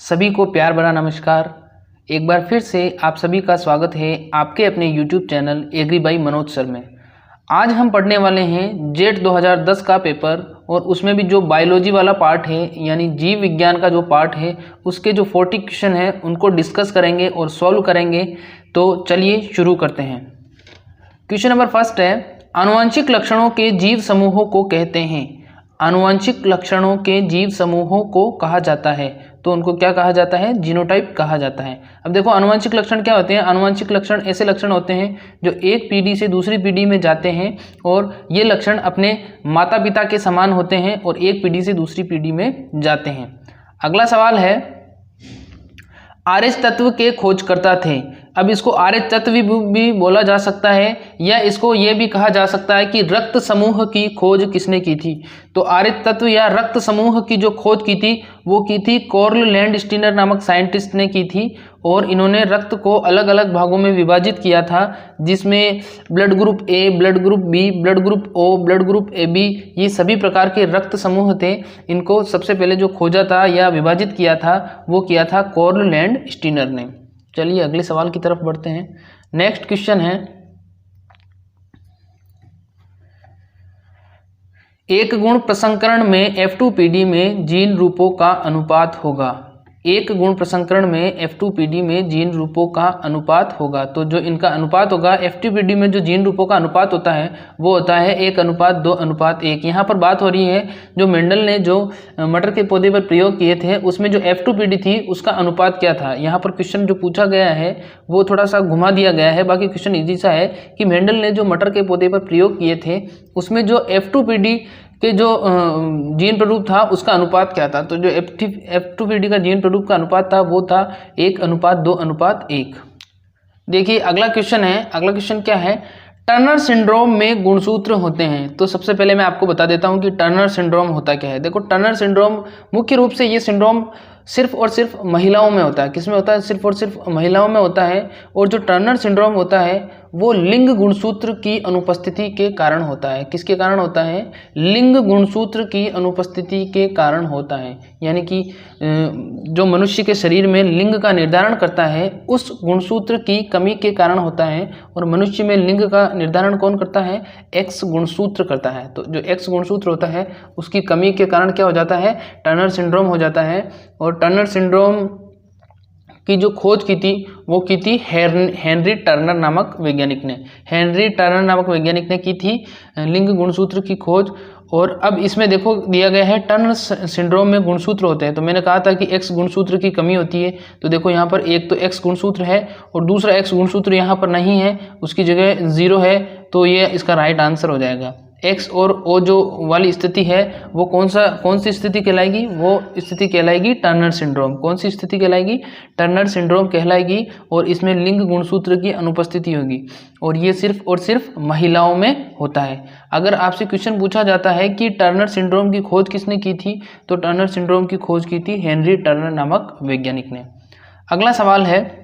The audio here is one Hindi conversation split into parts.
सभी को प्यार भरा नमस्कार। एक बार फिर से आप सभी का स्वागत है आपके अपने YouTube channel agree by Manoj sir में। आज हम पढ़ने वाले हैं जेट 2010 का पेपर और उसमें भी जो बायोलॉजी वाला पार्ट है यानी जीव विज्ञान का जो पार्ट है उसके जो 40 क्वेश्चन हैं उनको डिस्कस करेंगे और सॉल्व करेंगे। तो चलिए शुरू करते हैं। क्वेश्चन नंबर फर्स्ट है, आनुवंशिक लक्षणों के जीव समूहों को कहते हैं। आनुवंशिक लक्षणों के जीव समूहों को कहा जाता है, तो उनको क्या कहा जाता है? जीनोटाइप कहा जाता है। अब देखो आनुवंशिक लक्षण क्या होते हैं। आनुवंशिक लक्षण ऐसे लक्षण होते हैं जो एक पीढ़ी से दूसरी पीढ़ी में जाते हैं और ये लक्षण अपने माता पिता के समान होते हैं और एक पीढ़ी से दूसरी पीढ़ी में जाते हैं। अगला सवाल है, आरएच तत्व के खोजकर्ता थे। अब इसको आरएच तत्व भी बोला जा सकता है या इसको ये भी कहा जा सकता है कि रक्त समूह की खोज किसने की थी। तो आरएच तत्व या रक्त समूह की जो खोज की थी वो की थी कार्ल लैंडस्टीनर नामक साइंटिस्ट ने की थी और इन्होंने रक्त को अलग अलग भागों में विभाजित किया था, जिसमें blood group A, blood group B, blood group O, blood group A B, ये सभी प्रकार के रक्त समूह थे। इनको सबसे पहले जो खोजा था या विभाजित किया था वो किया था कार्ल लैंडस्टीनर ने। चलिए अगले सवाल की तरफ बढ़ते हैं। नेक्स्ट क्वेश्चन है, एक गुण प्रसंकरण में F2PD में जीन रूपों का अनुपात होगा। एक गुण प्रसंकरण में F2PD में जीन रूपों का अनुपात होगा। तो जो इनका अनुपात होगा F2PD में जो जीन रूपों का अनुपात होता है वो होता है 1:2:1। यहाँ पर बात हो रही है जो मेंडल ने जो मटर के पौधे पर प्रयोग किए थे उसमें जो F2PD थी उसका अनुपात क्या था। यहाँ पर क्वेश्चन जो पूछा गया है वो थोड़ा सा घुमा दिया गया है, बाकी क्वेश्चन इजी सा है कि मेंडल ने जो मटर के पौधे पर प्रयोग किए थे उसमें जो F2PD के जो जीन प्ररूप था उसका अनुपात क्या था। तो जो F2PD का जीन प्ररूप का अनुपात था वो था 1:2:1। देखिए अगला क्वेश्चन है। अगला क्वेश्चन क्या है, टर्नर सिंड्रोम में गुणसूत्र होते हैं। तो सबसे पहले मैं आपको बता देता हूं कि टर्नर सिंड्रोम होता क्या है। देखो टर्नर सिंड्रोम मुख्य रूप से ये सिंड्रोम सिर्फ और सिर्फ महिलाओं में होता है। किसमें होता है? सिर्फ और सिर्फ महिलाओं में होता है। और जो टर्नर सिंड्रोम होता है वो लिंग गुणसूत्र की अनुपस्थिति के कारण होता है। किसके कारण होता है? लिंग गुणसूत्र की अनुपस्थिति के कारण होता है। यानी कि जो मनुष्य के शरीर में लिंग का निर्धारण करता है उस गुणसूत्र की कमी के कारण होता है। और मनुष्य में लिंग का निर्धारण कौन करता है? एक्स गुणसूत्र करता है। तो जो एक्स गुणसूत्र होता है उसकी कमी के कारण क्या हो जाता है? टर्नर सिंड्रोम हो जाता है। और टर्नर सिंड्रोम की जो खोज की थी वो की थी हेनरी टर्नर नामक वैज्ञानिक ने। हेनरी टर्नर नामक वैज्ञानिक ने की थी लिंग गुणसूत्र की खोज। और अब इसमें देखो दिया गया है टर्नर सिंड्रोम में गुणसूत्र होते हैं। तो मैंने कहा था कि एक्स गुणसूत्र की कमी होती है। तो देखो यहाँ पर एक तो एक्स गुणसूत्र है और दूसरा एक्स गुणसूत्र यहाँ पर नहीं है, उसकी जगह 0 है। तो ये इसका राइट आंसर हो जाएगा। एक्स और ओ जो वाली स्थिति है वो कौन सी स्थिति कहलाएगी? वो स्थिति कहलाएगी टर्नर सिंड्रोम। कौन सी स्थिति कहलाएगी? टर्नर सिंड्रोम कहलाएगी। और इसमें लिंग गुणसूत्र की अनुपस्थिति होगी और ये सिर्फ और सिर्फ महिलाओं में होता है। अगर आपसे क्वेश्चन पूछा जाता है कि टर्नर सिंड्रोम की खोज किसने की थी, तो टर्नर सिंड्रोम की खोज की थी हेनरी टर्नर नामक वैज्ञानिक ने। अगला सवाल है,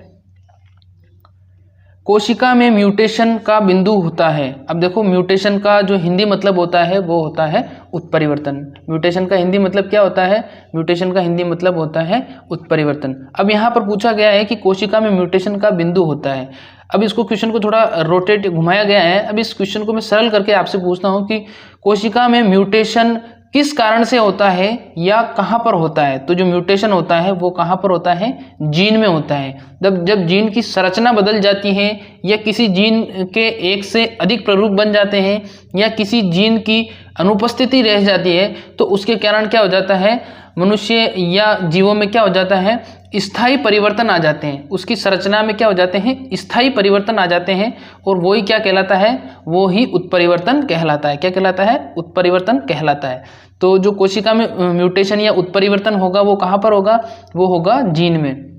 कोशिका में म्यूटेशन का बिंदु होता है। अब देखो म्यूटेशन का जो हिंदी मतलब होता है वो होता है उत्परिवर्तन। म्यूटेशन का हिंदी मतलब क्या होता है? म्यूटेशन का हिंदी मतलब होता है उत्परिवर्तन। अब यहाँ पर पूछा गया है कि कोशिका में म्यूटेशन का बिंदु होता है। अब इसको क्वेश्चन को थोड़ा रोटेट घुमाया गया है। अब इस क्वेश्चन को मैं सरल करके आपसे पूछता हूँ कि कोशिका में म्यूटेशन किस कारण से होता है या कहाँ पर होता है। तो जो म्यूटेशन होता है वो कहाँ पर होता है? जीन में होता है। जब जीन की संरचना बदल जाती है या किसी जीन के एक से अधिक प्ररूप बन जाते हैं या किसी जीन की अनुपस्थिति रह जाती है तो उसके कारण क्या हो जाता है? मनुष्य या जीवों में क्या हो जाता है? स्थायी परिवर्तन आ जाते हैं। उसकी संरचना में क्या हो जाते हैं? स्थायी परिवर्तन आ जाते हैं। और वही क्या कहलाता है? वो ही उत्परिवर्तन कहलाता है। क्या कहलाता है? उत्परिवर्तन कहलाता है। तो जो कोशिका में म्यूटेशन या उत्परिवर्तन होगा वो कहाँ पर होगा? वो होगा जीन में।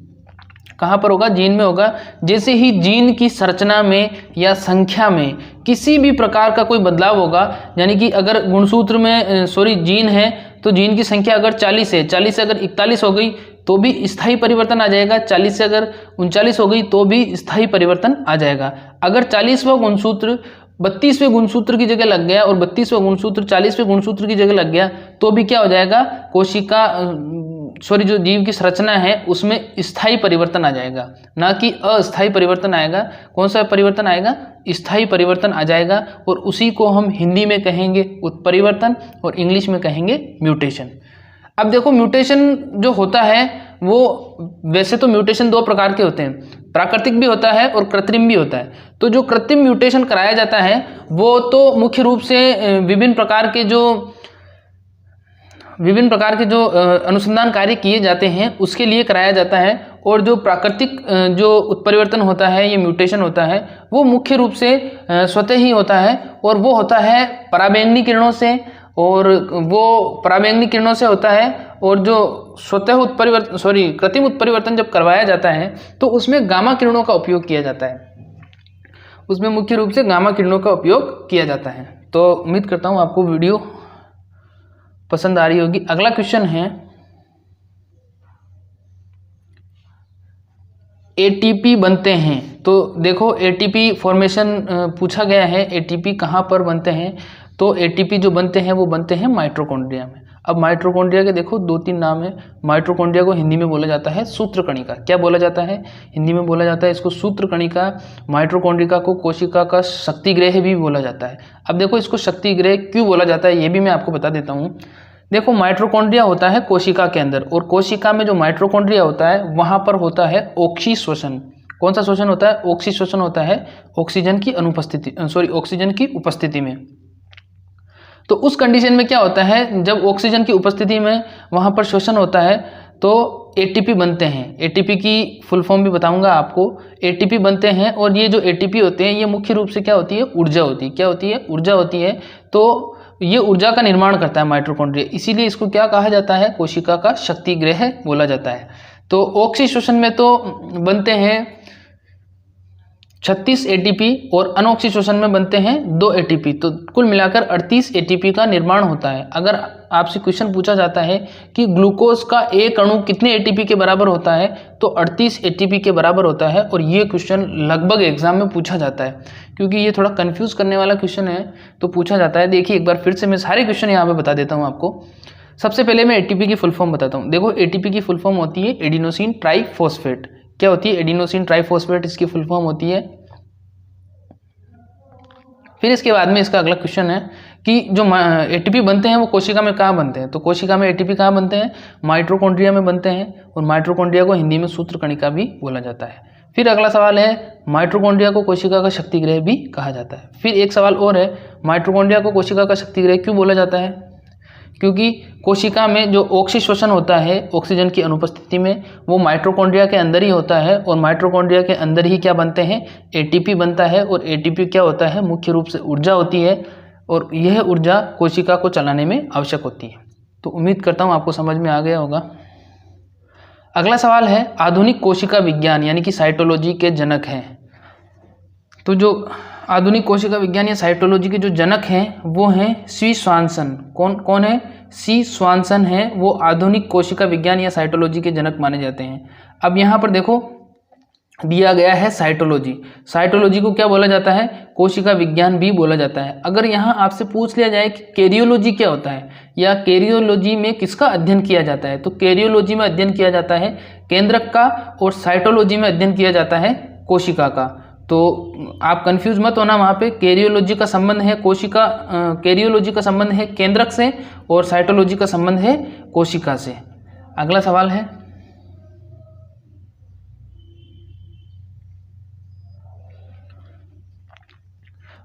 कहाँ पर होगा? जीन में होगा। जैसे ही जीन की संरचना में या संख्या में किसी भी प्रकार का कोई बदलाव होगा, यानी कि अगर गुणसूत्र में जीन है तो जीन की संख्या अगर 40 है, 40 से अगर 41 हो गई तो भी स्थायी परिवर्तन आ जाएगा। 40 से अगर 39 हो गई तो भी स्थायी परिवर्तन आ जाएगा। अगर 40वां गुणसूत्र 32वें गुणसूत्र की जगह लग गया और 32वां गुणसूत्र 40वें गुणसूत्र की जगह लग गया तो भी क्या हो जाएगा? कोशिका जो जीव की संरचना है उसमें स्थायी परिवर्तन आ जाएगा, ना कि अस्थायी परिवर्तन आएगा। कौन सा परिवर्तन आएगा? स्थायी परिवर्तन आ जाएगा, और उसी को हम हिंदी में कहेंगे उत्परिवर्तन और इंग्लिश में कहेंगे म्यूटेशन। अब देखो म्यूटेशन जो होता है वो वैसे तो म्यूटेशन दो प्रकार के होते हैं, प्राकृतिक भी होता है और कृत्रिम भी होता है। तो जो कृत्रिम म्यूटेशन कराया जाता है वो तो मुख्य रूप से विभिन्न प्रकार के जो अनुसंधान कार्य किए जाते हैं उसके लिए कराया जाता है, और जो प्राकृतिक जो उत्परिवर्तन होता है, ये म्यूटेशन होता है, वो मुख्य रूप से स्वतः ही होता है, और वो होता है पराबैंगनी किरणों से, और वो पराबैंगनी किरणों से होता है। और जो स्वतः कृत्रिम उत्परिवर्तन जब करवाया जाता है तो उसमें गामा किरणों का उपयोग किया जाता है, उसमें मुख्य रूप से गामा किरणों का उपयोग किया जाता है। तो उम्मीद करता हूँ आपको वीडियो पसंद आ रही होगी। अगला क्वेश्चन है एटीपी बनते हैं। तो देखो एटीपी फॉर्मेशन पूछा गया है, एटीपी कहाँ पर बनते हैं? तो एटीपी जो बनते हैं वो बनते हैं माइटोकॉन्ड्रिया में। अब माइटोकॉन्ड्रिया के देखो दो तीन नाम है। माइटोकॉन्ड्रिया को हिंदी में बोला जाता है सूत्रकणिका। क्या बोला जाता है? हिंदी में बोला जाता है इसको सूत्रकणिका। माइटोकॉन्ड्रिया को कोशिका का शक्तिगृह भी बोला जाता है। अब देखो इसको शक्तिगृह क्यों बोला जाता है ये भी मैं आपको बता देता हूँ। देखो माइटोकॉन्ड्रिया होता है कोशिका के अंदर, और कोशिका में जो माइटोकॉन्ड्रिया होता है वहाँ पर होता है ऑक्सी श्वसन। कौन सा श्वसन होता है? ऑक्सी श्वसन होता है ऑक्सीजन की उपस्थिति में। तो उस कंडीशन में क्या होता है, जब ऑक्सीजन की उपस्थिति में वहाँ पर श्वसन होता है तो एटीपी बनते हैं। एटीपी की फुल फॉर्म भी बताऊंगा आपको। एटीपी बनते हैं, और ये जो एटीपी होते हैं ये मुख्य रूप से क्या होती है? ऊर्जा होती है। क्या होती है? ऊर्जा होती है। तो ये ऊर्जा का निर्माण करता है माइटोकॉन्ड्रिया, इसीलिए इसको क्या कहा जाता है? कोशिका का शक्तिगृह बोला जाता है। तो ऑक्सी श्वसन में तो बनते हैं 36 एटीपी, और अनऑक्सी श्वसन में बनते हैं 2 एटीपी। तो कुल मिलाकर 38 एटीपी का निर्माण होता है। अगर आपसे क्वेश्चन पूछा जाता है कि ग्लूकोज का एक अणु कितने एटीपी के बराबर होता है, तो 38 एटीपी के बराबर होता है। और ये क्वेश्चन लगभग एग्जाम में पूछा जाता है, क्योंकि ये थोड़ा कंफ्यूज करने वाला क्वेश्चन है, तो पूछा जाता है। देखिए एक बार फिर से मैं सारे क्वेश्चन यहाँ पे बता देता हूँ आपको। सबसे पहले मैं एटीपी की फुल फॉर्म बताता हूँ। देखो एटीपी की फुल फॉर्म होती है एडिनोसिन ट्राइफॉस्फेट। क्या होती है? एडिनोसिन ट्राइफॉस्फेट इसकी फुल फॉर्म होती है। फिर इसके बाद में इसका अगला क्वेश्चन है कि जो एटीपी बनते हैं वो कोशिका में कहाँ बनते हैं? तो कोशिका में एटीपी कहाँ बनते हैं? माइटोकॉन्ड्रिया में बनते हैं, और माइटोकॉन्ड्रिया को हिंदी में सूत्रकणिका भी बोला जाता है। फिर अगला सवाल है माइटोकॉन्ड्रिया को कोशिका का शक्तिगृह भी कहा जाता है। फिर एक सवाल और है, माइटोकॉन्ड्रिया को कोशिका का शक्तिगृह क्यों बोला जाता है? क्योंकि कोशिका में जो ऑक्सी श्वसन होता है ऑक्सीजन की अनुपस्थिति में, वो माइटोकॉन्ड्रिया के अंदर ही होता है, और माइटोकॉन्ड्रिया के अंदर ही क्या बनते हैं? एटीपी बनता है। और एटीपी क्या होता है? मुख्य रूप से ऊर्जा होती है, और यह ऊर्जा कोशिका को चलाने में आवश्यक होती है। तो उम्मीद करता हूँ आपको समझ में आ गया होगा। अगला सवाल है आधुनिक कोशिका विज्ञान यानी कि साइटोलॉजी के जनक हैं। तो जो आधुनिक कोशिका विज्ञान या साइटोलॉजी के जो जनक हैं वो हैं सी स्वानसन। कौन है? सी स्वानसन है, वो आधुनिक कोशिका विज्ञान या साइटोलॉजी के जनक माने जाते हैं। अब यहाँ पर देखो दिया गया है साइटोलॉजी। साइटोलॉजी को क्या बोला जाता है? कोशिका विज्ञान भी बोला जाता है। अगर यहाँ आपसे पूछ लिया जाए कि कैरियोलॉजी क्या होता है, या कैरियोलॉजी में किसका अध्ययन किया जाता है, तो कैरियोलॉजी में अध्ययन किया जाता है केंद्रक का, और साइटोलॉजी में अध्ययन किया जाता है कोशिका का। तो आप कंफ्यूज मत होना, वहाँ पे कैरियोलॉजी का संबंध है कैरियोलॉजी का संबंध है केंद्रक से, और साइटोलॉजी का संबंध है कोशिका से। अगला सवाल है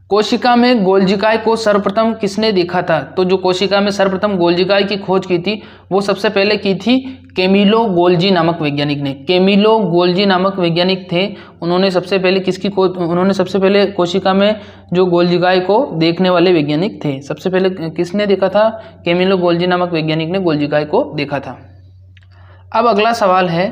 कोशिका में गोल्जिकाय को सर्वप्रथम किसने देखा था? तो जो कोशिका में सर्वप्रथम गोल्जिकाय की खोज की थी वो सबसे पहले की थी कैमिलो गोल्जी नामक वैज्ञानिक ने। कैमिलो गोल्जी नामक वैज्ञानिक थे, उन्होंने सबसे पहले कोशिका में जो गोल्जिकाय को देखने वाले वैज्ञानिक थे। सबसे पहले किसने देखा था? कैमिलो गोल्जी नामक वैज्ञानिक ने गोल्जिकाय को देखा था। अब अगला सवाल है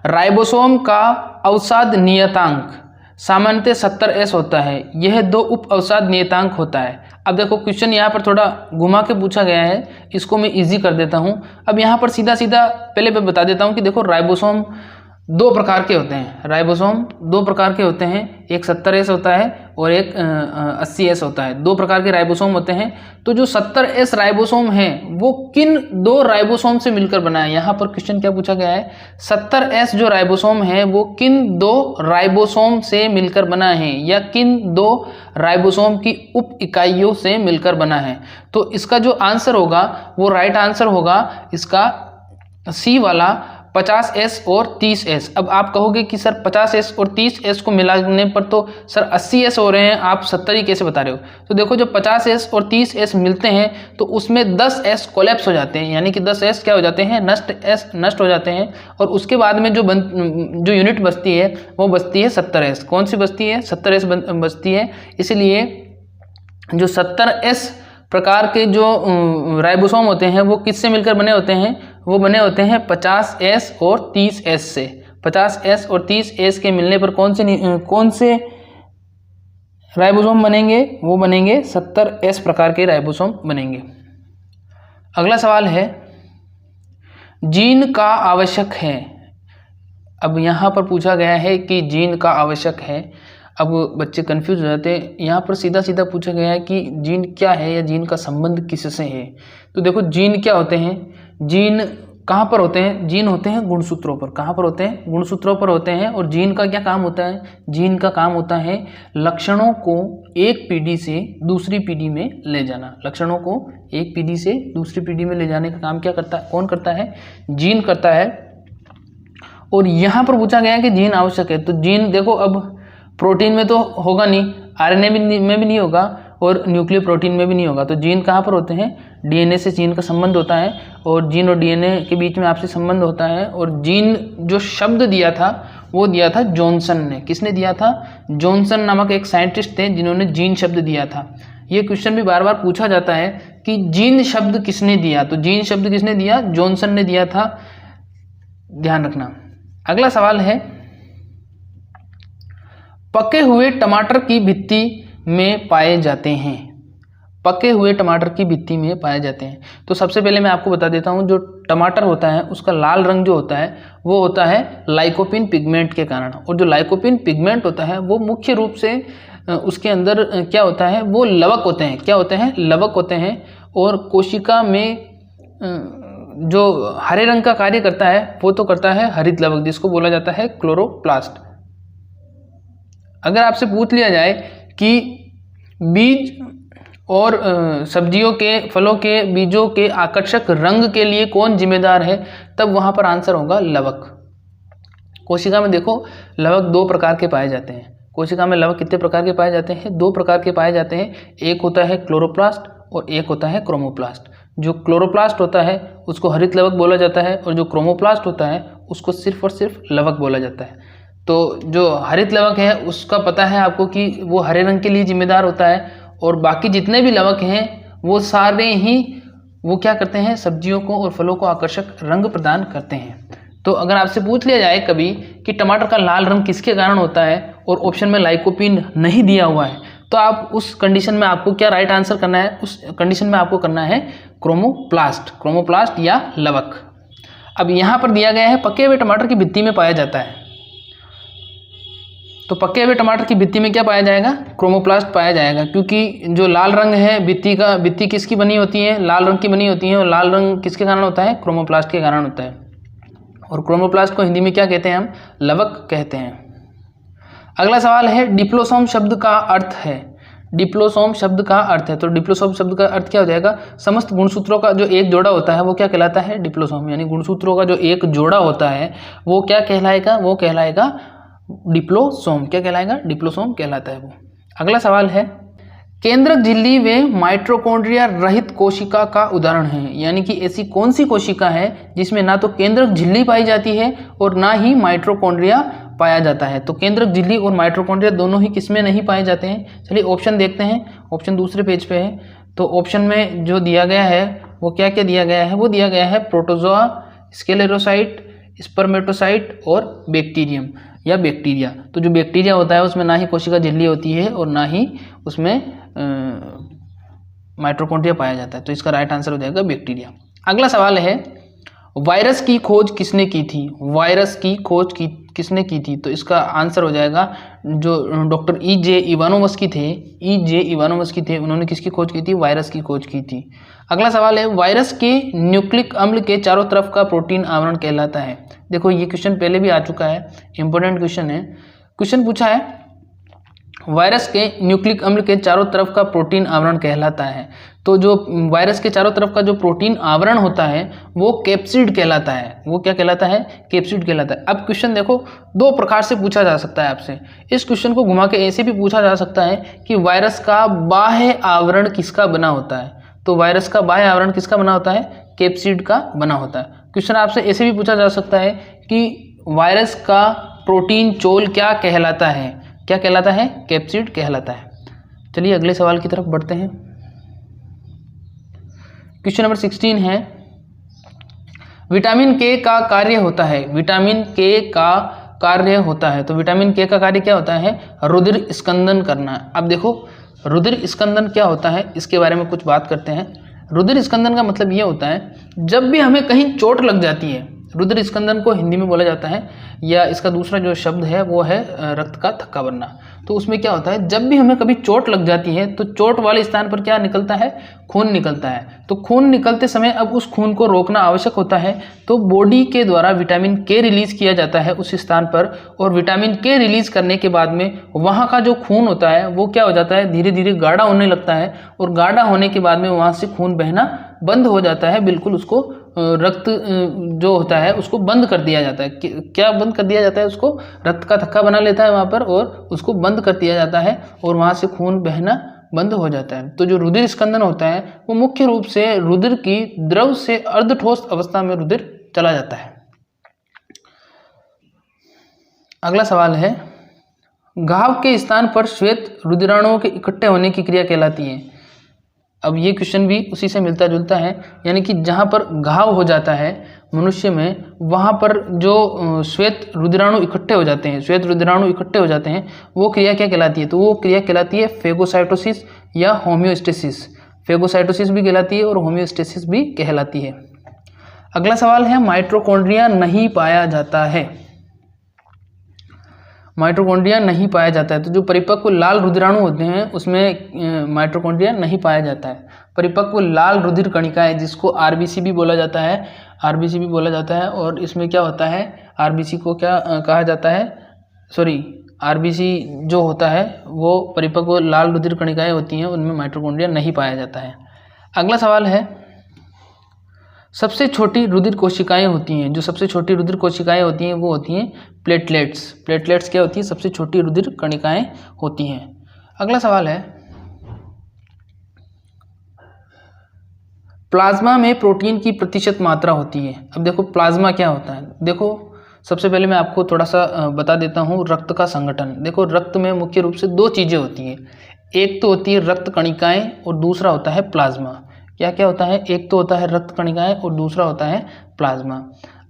राइबोसोम का अवसाद नियतांक सामान्यतः 70S होता है, यह 2 उप अवसाद नियतांक होता है। अब देखो क्वेश्चन यहाँ पर थोड़ा घुमा के पूछा गया है, इसको मैं इजी कर देता हूँ। अब यहाँ पर सीधा सीधा पहले मैं बता देता हूँ कि देखो राइबोसोम दो प्रकार के होते हैं राइबोसोम, दो प्रकार के होते हैं, एक 70S होता है और एक 80S होता है। दो प्रकार के राइबोसोम होते हैं। तो जो 70S राइबोसोम है वो किन दो राइबोसोम से मिलकर बना है? यहाँ पर क्वेश्चन क्या पूछा गया है, 70S जो राइबोसोम है वो किन दो राइबोसोम से मिलकर बना है या किन दो राइबोसोम की उप इकाइयों से मिलकर बना है? तो इसका जो आंसर होगा वो राइट आंसर होगा इसका सी वाला 50S और 30S। अब आप कहोगे कि सर 50S और 30S को मिलाने पर तो सर 80S हो रहे हैं, आप 70 ही कैसे बता रहे हो? तो देखो जब 50S और 30S मिलते हैं तो उसमें 10S कोलैप्स हो जाते हैं, यानी कि 10S क्या हो जाते हैं, नष्ट हो जाते हैं। और उसके बाद में जो यूनिट बचती है वो बचती है 70S। कौन सी बचती है? 70S बचती है। इसलिए जो 70S प्रकार के जो राइबोसोम होते हैं वो किससे मिलकर बने होते हैं? वो बने होते हैं 50S और 30S से। 50S और 30S के मिलने पर कौन से राइबोसोम बनेंगे? वो बनेंगे 70S प्रकार के राइबोसोम बनेंगे। अगला सवाल है, जीन का आवश्यक है। अब यहाँ पर पूछा गया है कि जीन का आवश्यक है। अब बच्चे कंफ्यूज हो जाते हैं। यहाँ पर सीधा सीधा पूछा गया है कि जीन क्या है या जीन का संबंध किससे है। तो देखो जीन क्या होते हैं, जीन कहाँ पर होते हैं? जीन होते हैं गुणसूत्रों पर। कहाँ पर होते हैं? गुणसूत्रों पर होते हैं। और जीन का क्या काम होता है? जीन का काम होता है लक्षणों को एक पीढ़ी से दूसरी पीढ़ी में ले जाना। लक्षणों को एक पीढ़ी से दूसरी पीढ़ी में ले जाने का काम क्या करता है? कौन करता है? जीन करता है। और यहाँ पर पूछा गया है कि जीन आवश्यक है। तो जीन देखो, अब प्रोटीन में तो होगा नहीं, आरएनए में भी नहीं होगा और न्यूक्लियर प्रोटीन में भी नहीं होगा। तो जीन कहाँ पर होते हैं? डीएनए से जीन का संबंध होता है और जीन और डीएनए के बीच में आपसी संबंध होता है। और जीन जो शब्द दिया था वो दिया था जॉनसन ने। किसने दिया था? जॉनसन नामक एक साइंटिस्ट थे जिन्होंने जीन शब्द दिया था। ये क्वेश्चन भी बार बार पूछा जाता है कि जीन शब्द किसने दिया? तो जीन शब्द किसने दिया? जॉनसन ने दिया था, ध्यान रखना। अगला सवाल है, पके हुए टमाटर की भित्ति में पाए जाते हैं। पके हुए टमाटर की भित्ति में पाए जाते हैं। तो सबसे पहले मैं आपको बता देता हूं, जो टमाटर होता है उसका लाल रंग जो होता है वो होता है लाइकोपिन पिगमेंट के कारण। और जो लाइकोपिन पिगमेंट होता है वो मुख्य रूप से उसके अंदर क्या होता है, वो लवक होते हैं। क्या होते हैं? लवक होते हैं। और कोशिका में जो हरे रंग का कार्य करता है वो तो करता है हरित लवक, जिसको बोला जाता है क्लोरोप्लास्ट। अगर आपसे पूछ लिया जाए कि बीज और सब्जियों के, फलों के बीजों के आकर्षक रंग के लिए कौन जिम्मेदार है, तब वहां पर आंसर होगा लवक। कोशिका में देखो लवक दो प्रकार के पाए जाते हैं। कोशिका में लवक कितने प्रकार के पाए जाते हैं? दो प्रकार के पाए जाते हैं। एक होता है क्लोरोप्लास्ट और एक होता है क्रोमोप्लास्ट। जो क्लोरोप्लास्ट होता है उसको हरित लवक बोला जाता है और जो क्रोमोप्लास्ट होता है उसको सिर्फ और सिर्फ लवक बोला जाता है। तो जो हरित लवक है उसका पता है आपको कि वो हरे रंग के लिए जिम्मेदार होता है, और बाकी जितने भी लवक हैं वो सारे ही वो क्या करते हैं? सब्जियों को और फलों को आकर्षक रंग प्रदान करते हैं। तो अगर आपसे पूछ लिया जाए कभी कि टमाटर का लाल रंग किसके कारण होता है और ऑप्शन में लाइकोपिन नहीं दिया हुआ है, तो आप उस कंडीशन में आपको क्या राइट आंसर करना है? उस कंडीशन में आपको करना है क्रोमोप्लास्ट या लवक। अब यहाँ पर दिया गया है पके हुए टमाटर की भित्ति में पाया जाता है। तो पके हुए टमाटर की भित्ति में क्या पाया जाएगा? क्रोमोप्लास्ट पाया जाएगा, क्योंकि जो लाल रंग है भित्ति किसकी बनी होती है? लाल रंग की बनी होती है। और लाल रंग किसके कारण होता है? क्रोमोप्लास्ट के कारण होता है। और क्रोमोप्लास्ट को हिंदी में क्या कहते हैं? हम लवक कहते हैं। अगला सवाल है, डिप्लोसोम शब्द का अर्थ है। डिप्लोसोम शब्द का अर्थ है। तो डिप्लोसोम शब्द का अर्थ क्या हो जाएगा? समस्त गुणसूत्रों का जो एक जोड़ा होता है वो क्या कहलाता है? डिप्लोसोम। यानी गुणसूत्रों का जो एक जोड़ा होता है वो क्या कहलाएगा? वो कहलाएगा डिप्लोसोम। क्या कहलाएगा? डिप्लोसोम कहलाता है वो। अगला सवाल है, केंद्रक झिल्ली वे माइटोकॉन्ड्रिया रहित कोशिका का उदाहरण है। यानी कि ऐसी कौन सी कोशिका है जिसमें ना तो केंद्रक झिल्ली पाई जाती है और ना ही माइटोकॉन्ड्रिया पाया जाता है? तो केंद्रक झिल्ली और माइटोकॉन्ड्रिया दोनों ही किसमें नहीं पाए जाते हैं? चलिए ऑप्शन देखते हैं। ऑप्शन दूसरे पेज पे है। तो ऑप्शन में जो दिया गया है वो क्या क्या दिया गया है? वो दिया गया है प्रोटोजोआ, स्क्लेरोसाइट, स्पर्मेटोसाइट और बैक्टीरियम या बैक्टीरिया। तो जो बैक्टीरिया होता है उसमें ना ही कोशिका झिल्ली होती है और ना ही उसमें माइटोकॉन्ड्रिया पाया जाता है। तो इसका राइट आंसर हो जाएगा बैक्टीरिया। अगला सवाल है, वायरस की खोज किसने की थी? वायरस की खोज किसने की थी? तो इसका आंसर हो जाएगा जो डॉक्टर E.J. इवानोवस्की थे, E.J. इवानोवस्की थे, उन्होंने किसकी खोज की थी? वायरस की खोज की थी। अगला सवाल है, वायरस के न्यूक्लिक अम्ल के चारों तरफ का प्रोटीन आवरण कहलाता है। देखो ये क्वेश्चन पहले भी आ चुका है, इंपॉर्टेंट क्वेश्चन है। क्वेश्चन पूछा है वायरस के न्यूक्लिक अम्ल के चारों तरफ का प्रोटीन आवरण कहलाता है। तो जो वायरस के चारों तरफ का जो प्रोटीन आवरण होता है वो कैप्सिड कहलाता है। वो क्या कहलाता है? कैप्सिड कहलाता है। अब क्वेश्चन देखो दो प्रकार से पूछा जा सकता है आपसे। इस क्वेश्चन को घुमा के ऐसे भी पूछा जा सकता है कि वायरस का बाह्य आवरण किसका बना होता है? तो वायरस का बाह्य आवरण किसका बना होता है? कैप्सिड का बना होता है। क्वेश्चन आपसे ऐसे भी पूछा जा सकता है कि वायरस का प्रोटीन चोल क्या कहलाता है? क्या कहलाता है? कैप्सिड कहलाता है। चलिए अगले सवाल की तरफ बढ़ते हैं। क्वेश्चन नंबर 16 है, विटामिन के का कार्य होता है। विटामिन के का कार्य होता है। तो विटामिन के का कार्य क्या होता है? रुधिर स्कंदन करना। अब देखो रुधिर स्कंदन क्या होता है इसके बारे में कुछ बात करते हैं। रुधिर स्कंदन का मतलब ये होता है जब भी हमें कहीं चोट लग जाती है, रुधिर स्कंदन को हिंदी में बोला जाता है या इसका दूसरा जो शब्द है वो है रक्त का थक्का बनना। तो उसमें क्या होता है जब भी हमें कभी चोट लग जाती है तो चोट वाले स्थान पर क्या निकलता है? खून निकलता है। तो खून निकलते समय अब उस खून को रोकना आवश्यक होता है। तो बॉडी के द्वारा विटामिन के रिलीज किया जाता है उस स्थान पर, और विटामिन के रिलीज करने के बाद में वहाँ का जो खून होता है वो क्या हो जाता है? धीरे धीरे गाढ़ा होने लगता है, और गाढ़ा होने के बाद में वहाँ से खून बहना बंद हो जाता है। बिल्कुल उसको रक्त जो होता है उसको बंद कर दिया जाता है। क्या बंद कर दिया जाता है? उसको रक्त का थक्का बना लेता है वहाँ पर, और उसको बंद कर दिया जाता है और वहाँ से खून बहना बंद हो जाता है। तो जो रुधिर स्कंदन होता है वो मुख्य रूप से रुधिर की द्रव से अर्धठोस अवस्था में रुधिर चला जाता है। अगला सवाल है, घाव के स्थान पर श्वेत रुधिराणुओं के इकट्ठे होने की क्रिया कहलाती है। अब ये क्वेश्चन भी उसी से मिलता जुलता है, यानी कि जहाँ पर घाव हो जाता है मनुष्य में, वहाँ पर जो श्वेत रुधिराणु इकट्ठे हो जाते हैं, श्वेत रुधिराणु इकट्ठे हो जाते हैं, वो क्रिया क्या कहलाती है? तो वो क्रिया कहलाती है फेगोसाइटोसिस या होम्योस्टेसिस। फेगोसाइटोसिस भी कहलाती है और होम्योस्टेसिस भी कहलाती है। अगला सवाल है, माइटोकॉन्ड्रिया नहीं पाया जाता है। माइटोकॉन्ड्रिया नहीं पाया जाता है। तो जो परिपक्व लाल रुधिराणु होते हैं उसमें माइटोकॉन्ड्रिया नहीं पाया जाता है। परिपक्व लाल रुधिर कणिकाएं, जिसको आरबीसी भी बोला जाता है, आरबीसी भी बोला जाता है, और इसमें क्या होता है? आरबीसी को क्या कहा जाता है? आरबीसी जो होता है वो परिपक्व लाल रुधिर कणिकाएं होती हैं, उनमें माइटोकॉन्ड्रिया नहीं पाया जाता है। अगला सवाल है, सबसे छोटी रुधिर कोशिकाएं होती हैं। जो सबसे छोटी रुधिर कोशिकाएं होती हैं वो होती हैं प्लेटलेट्स। प्लेटलेट्स क्या होती है? सबसे छोटी रुधिर कणिकाएं होती हैं। अगला सवाल है, प्लाज्मा में प्रोटीन की प्रतिशत मात्रा होती है। अब देखो प्लाज्मा क्या होता है। देखो सबसे पहले मैं आपको थोड़ा सा बता देता हूँ रक्त का संगठन। देखो रक्त में मुख्य रूप से दो चीज़ें होती हैं, एक तो होती है रक्त कणिकाएं और दूसरा होता है प्लाज्मा। क्या क्या होता है? एक तो होता है रक्त कणिकाएं और दूसरा होता है प्लाज्मा।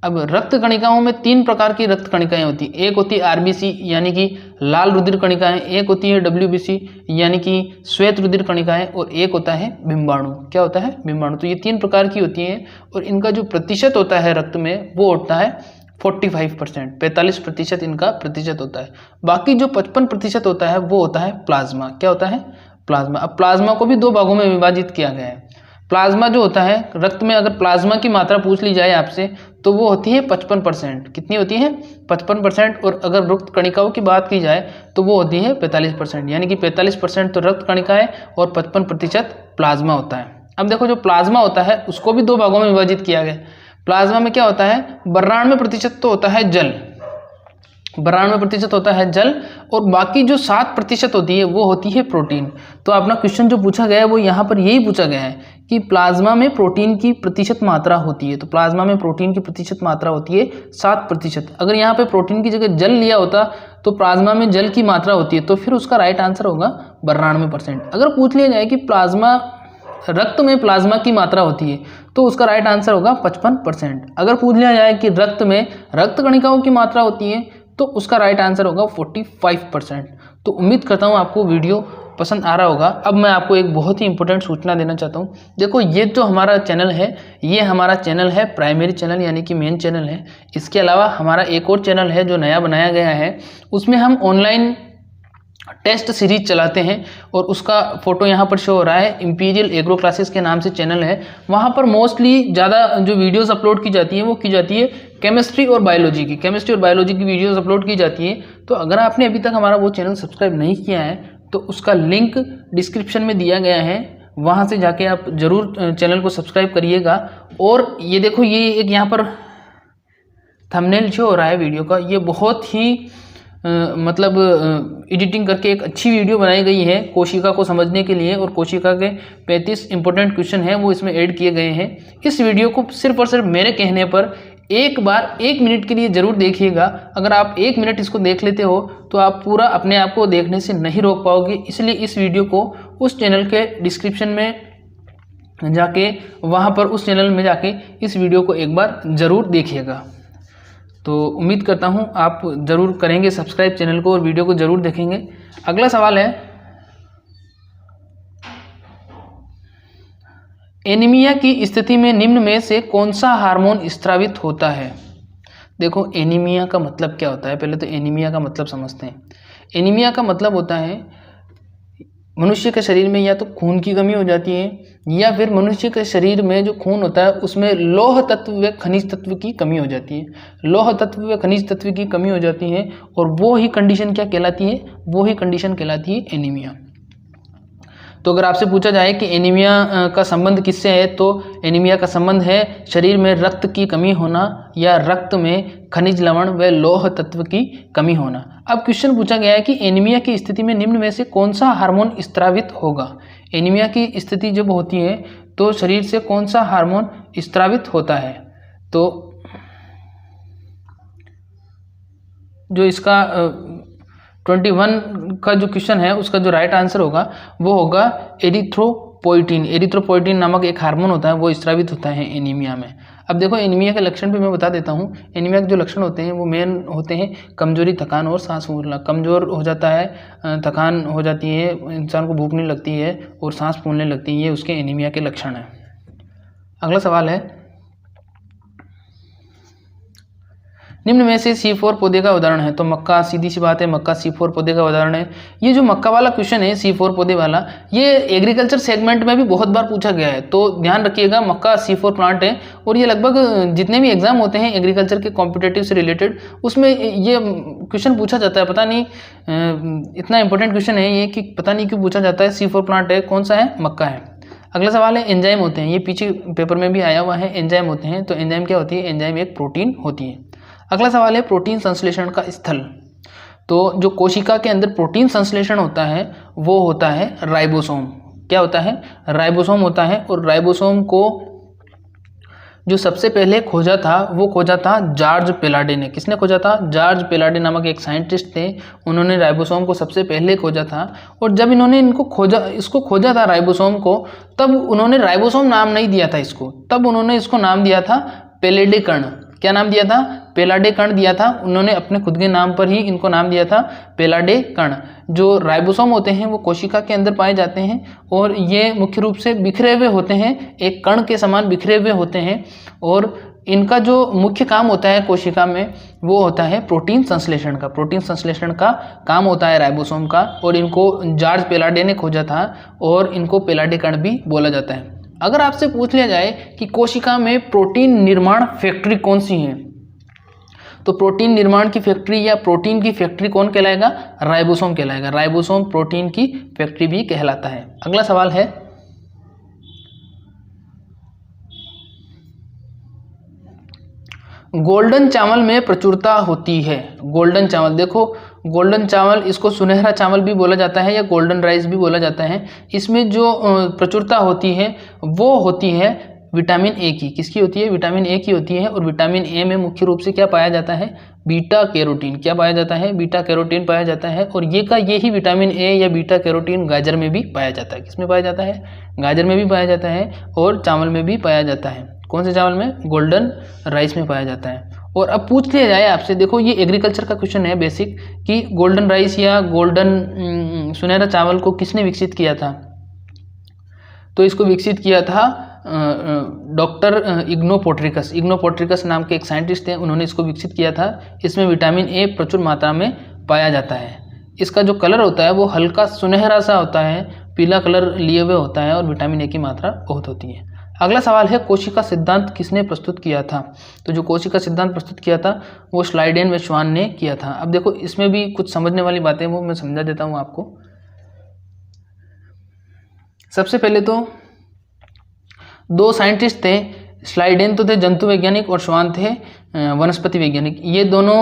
अब रक्त कणिकाओं में तीन प्रकार की रक्त कणिकाएं होती हैं। एक होती है आरबीसी यानी कि लाल रुधिर कणिकाएं, एक होती है डब्ल्यूबीसी यानी कि श्वेत रुधिर कणिकाएं, और एक होता है बिंबाणु। क्या होता है? बिंबाणु। तो ये तीन प्रकार की होती हैं, और इनका जो प्रतिशत होता है रक्त में वो होता है 45%, 45% इनका प्रतिशत होता है। बाकी जो 55% होता है वो होता है प्लाज्मा। क्या होता है? प्लाज्मा। अब प्लाज्मा को भी दो भागों में विभाजित किया गया है। प्लाज्मा जो होता है, रक्त में अगर प्लाज्मा की मात्रा पूछ ली जाए आपसे तो वो होती है 55%। कितनी होती है? 55%। और अगर रक्त कणिकाओं की बात की जाए तो वो होती है 45%, यानी कि 45% तो रक्त कणिका है और 55% प्लाज्मा होता है। अब देखो जो प्लाज्मा होता है उसको भी दो भागों में विभाजित किया गया। प्लाज्मा में क्या होता है? 92% तो होता है जल, 92% होता है जल, और बाकी जो 7% होती है वो होती है प्रोटीन। तो अपना क्वेश्चन जो पूछा गया है वो यहाँ पर यही पूछा गया है कि प्लाज्मा में प्रोटीन की प्रतिशत मात्रा होती है। तो प्लाज्मा में प्रोटीन की प्रतिशत मात्रा होती है 7%। अगर यहाँ पे प्रोटीन की जगह जल लिया होता तो प्लाज्मा में जल की मात्रा होती है, तो फिर उसका राइट आंसर होगा 92%। अगर पूछ लिया जाए कि प्लाज्मा रक्त में प्लाज्मा की मात्रा होती है तो उसका राइट आंसर होगा 55%। अगर पूछ लिया जाए कि रक्त में रक्त कणिकाओं की मात्रा होती है तो उसका राइट आंसर होगा 45%। तो उम्मीद करता हूँ आपको वीडियो पसंद आ रहा होगा। अब मैं आपको एक बहुत ही इंपॉर्टेंट सूचना देना चाहता हूँ। देखो ये जो हमारा चैनल है, ये हमारा चैनल है प्राइमरी चैनल यानी कि मेन चैनल है। इसके अलावा हमारा एक और चैनल है जो नया बनाया गया है, उसमें हम ऑनलाइन टेस्ट सीरीज चलाते हैं और उसका फोटो यहाँ पर शो हो रहा है। इंपीरियल एग्रो क्लासेस के नाम से चैनल है। वहाँ पर मोस्टली ज़्यादा जो वीडियोस अपलोड की जाती है वो की जाती है केमिस्ट्री और बायोलॉजी की वीडियोस अपलोड की जाती है। तो अगर आपने अभी तक हमारा वो चैनल सब्सक्राइब नहीं किया है तो उसका लिंक डिस्क्रिप्शन में दिया गया है, वहाँ से जाके आप ज़रूर चैनल को सब्सक्राइब करिएगा। और ये देखो, ये एक यहाँ पर थंबनेल शो हो रहा है वीडियो का, ये बहुत ही एडिटिंग करके एक अच्छी वीडियो बनाई गई है कोशिका को समझने के लिए, और कोशिका के 35 इंपॉर्टेंट क्वेश्चन हैं वो इसमें ऐड किए गए हैं। इस वीडियो को सिर्फ और सिर्फ मेरे कहने पर एक बार 1 मिनट के लिए ज़रूर देखिएगा। अगर आप 1 मिनट इसको देख लेते हो तो आप पूरा अपने आप को देखने से नहीं रोक पाओगे। इसलिए इस वीडियो को उस चैनल के डिस्क्रिप्शन में जाके, वहाँ पर उस चैनल में जाके इस वीडियो को एक बार ज़रूर देखिएगा। तो उम्मीद करता हूँ आप ज़रूर करेंगे सब्सक्राइब चैनल को और वीडियो को ज़रूर देखेंगे। अगला सवाल है, एनीमिया की स्थिति में निम्न में से कौन सा हार्मोन स्रावित होता है? देखो एनीमिया का मतलब क्या होता है, पहले तो एनीमिया का मतलब समझते हैं। एनीमिया का मतलब होता है मनुष्य के शरीर में या तो खून की कमी हो जाती है, या फिर मनुष्य के शरीर में जो खून होता है उसमें लौह तत्व व खनिज तत्व की कमी हो जाती है। लौह तत्व व खनिज तत्व की कमी हो जाती है और वो ही कंडीशन क्या कहलाती है? वो ही कंडीशन कहलाती है एनीमिया। तो अगर आपसे पूछा जाए कि एनीमिया का संबंध किससे है, तो एनीमिया का संबंध है शरीर में रक्त की कमी होना या रक्त में खनिज लवण व लौह तत्व की कमी होना। अब क्वेश्चन पूछा गया है कि एनीमिया की स्थिति में निम्न में से कौन सा हार्मोन स्रावित होगा? एनीमिया की स्थिति जब होती है तो शरीर से कौन सा हार्मोन स्रावित होता है? तो जो इसका 21 का जो क्वेश्चन है उसका जो राइट आंसर होगा वो होगा एरिथ्रोपोइटिन। एरिथ्रोपोइटिन नामक एक हार्मोन होता है, वो स्रावित होता है एनीमिया में। अब देखो एनीमिया के लक्षण भी मैं बता देता हूँ। एनीमिया के जो लक्षण होते हैं वो मेन होते हैं कमजोरी, थकान और सांस फूलना। कमज़ोर हो जाता है, थकान हो जाती है, इंसान को भूख नहीं लगती है और सांस फूलने लगती है, ये उसके एनीमिया के लक्षण हैं। अगला सवाल है, निम्न में से C4 पौधे का उदाहरण है? तो मक्का, सीधी सी बात है, मक्का C4 पौधे का उदाहरण है। ये जो मक्का वाला क्वेश्चन है C4 पौधे वाला, ये एग्रीकल्चर सेगमेंट में भी बहुत बार पूछा गया है। तो ध्यान रखिएगा, मक्का C4 प्लांट है और ये लगभग जितने भी एग्जाम होते हैं एग्रीकल्चर के कॉम्पिटेटिव से रिलेटेड, उसमें ये क्वेश्चन पूछा जाता है। पता नहीं इतना इंपॉर्टेंट क्वेश्चन है ये कि पता नहीं क्यों पूछा जाता है। C4 प्लांट है, कौन सा है? मक्का है। अगला सवाल है, एंजाइम होते हैं। ये पीछे पेपर में भी आया हुआ है, एंजाइम होते हैं। तो एंजाइम क्या होती है? एंजाइम एक प्रोटीन होती है। अगला सवाल है, प्रोटीन संश्लेषण का स्थल। तो जो कोशिका के अंदर प्रोटीन संश्लेषण होता है वो होता है राइबोसोम। क्या होता है? राइबोसोम होता है। और राइबोसोम को जो सबसे पहले खोजा था वो खोजा था जॉर्ज पेलाडे ने। किसने खोजा था? जॉर्ज पेलाडे नामक एक साइंटिस्ट थे, उन्होंने राइबोसोम को सबसे पहले खोजा था। और जब इन्होंने इसको खोजा था राइबोसोम को, तब उन्होंने राइबोसोम नाम नहीं दिया था इसको, तब उन्होंने इसको नाम दिया था पेलेडे कण। क्या नाम दिया था? पेलाडे कण दिया था। उन्होंने अपने खुद के नाम पर ही इनको नाम दिया था पेलाडे कण। जो राइबोसोम होते हैं वो कोशिका के अंदर पाए जाते हैं और ये मुख्य रूप से बिखरे हुए होते हैं, एक कण के समान बिखरे हुए होते हैं। और इनका जो मुख्य काम होता है कोशिका में वो होता है प्रोटीन संश्लेषण का। प्रोटीन संश्लेषण का काम होता है राइबोसोम का, और इनको जॉर्ज पेलाडे ने खोजा था और इनको पेलाडे कण भी बोला जाता है। अगर आपसे पूछ लिया जाए कि कोशिका में प्रोटीन निर्माण फैक्ट्री कौन सी है, तो प्रोटीन निर्माण की फैक्ट्री या प्रोटीन की फैक्ट्री कौन कहलाएगा? राइबोसोम कहलाएगा। राइबोसोम प्रोटीन की फैक्ट्री भी कहलाता है। अगला सवाल है, गोल्डन चावल में प्रचुरता होती है। गोल्डन चावल, देखो गोल्डन चावल, इसको सुनहरा चावल भी बोला जाता है या गोल्डन राइस भी बोला जाता है। इसमें जो प्रचुरता होती है वो होती है विटामिन ए की। किसकी होती है? विटामिन ए की होती है। और विटामिन ए में मुख्य रूप से क्या पाया जाता है? Beta carotene. क्या पाया जाता है? बीटा कैरोटीन पाया जाता है। और यही विटामिन ए या बीटा कैरोटीन गाजर में भी पाया जाता है। किसमें पाया जाता है? गाजर में भी पाया जाता है और चावल में भी पाया जाता है। कौन से चावल में? गोल्डन राइस में पाया जाता है। और अब पूछ लिया जाए आपसे, देखो ये एग्रीकल्चर का क्वेश्चन है बेसिक, कि गोल्डन राइस या गोल्डन सुनहरा चावल को किसने विकसित किया था? तो इसको विकसित किया था डॉक्टर इग्नोपोट्रिकस। इग्नोपोट्रिकस नाम के एक साइंटिस्ट थे, उन्होंने इसको विकसित किया था। इसमें विटामिन ए प्रचुर मात्रा में पाया जाता है। इसका जो कलर होता है वो हल्का सुनहरा सा होता है, पीला कलर लिए हुए होता है और विटामिन ए की मात्रा बहुत होती है। अगला सवाल है कोशिका सिद्धांत किसने प्रस्तुत किया था? तो जो कोशिका सिद्धांत प्रस्तुत किया था वो श्लाइडेन व श्वान ने किया था। अब देखो इसमें भी कुछ समझने वाली बातें वो मैं समझा देता हूँ आपको। सबसे पहले तो दो साइंटिस्ट थे, श्लाइडेन तो थे जंतु वैज्ञानिक और श्वान थे वनस्पति वैज्ञानिक। ये दोनों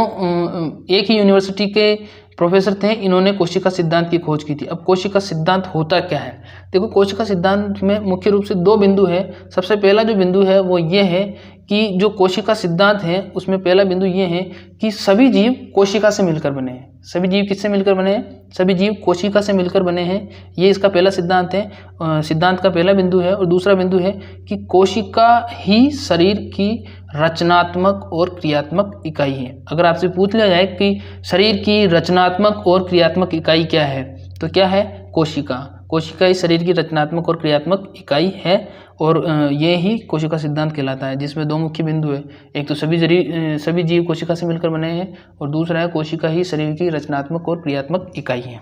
एक ही यूनिवर्सिटी के प्रोफेसर थे। इन्होंने कोशिका सिद्धांत की खोज की थी। अब कोशिका सिद्धांत होता क्या है? देखो कोशिका सिद्धांत में मुख्य रूप से दो बिंदु है। सबसे पहला जो बिंदु है वो ये है कि जो कोशिका सिद्धांत है उसमें पहला बिंदु ये है कि सभी जीव कोशिका से मिलकर बने हैं। सभी जीव किससे मिलकर बने हैं? सभी जीव कोशिका से मिलकर बने हैं। ये इसका पहला सिद्धांत है, सिद्धांत का पहला बिंदु है। और दूसरा बिंदु है कि कोशिका ही शरीर की रचनात्मक और क्रियात्मक इकाई है। अगर आपसे पूछ लिया जाए कि शरीर की रचनात्मक और क्रियात्मक इकाई क्या है, तो क्या है? कोशिका। कोशिका ही शरीर की रचनात्मक और क्रियात्मक इकाई है और ये ही कोशिका सिद्धांत कहलाता है, जिसमें दो मुख्य बिंदु है। एक तो सभी जीव कोशिका से मिलकर बने हैं और दूसरा है कोशिका ही शरीर की रचनात्मक और क्रियात्मक इकाई है।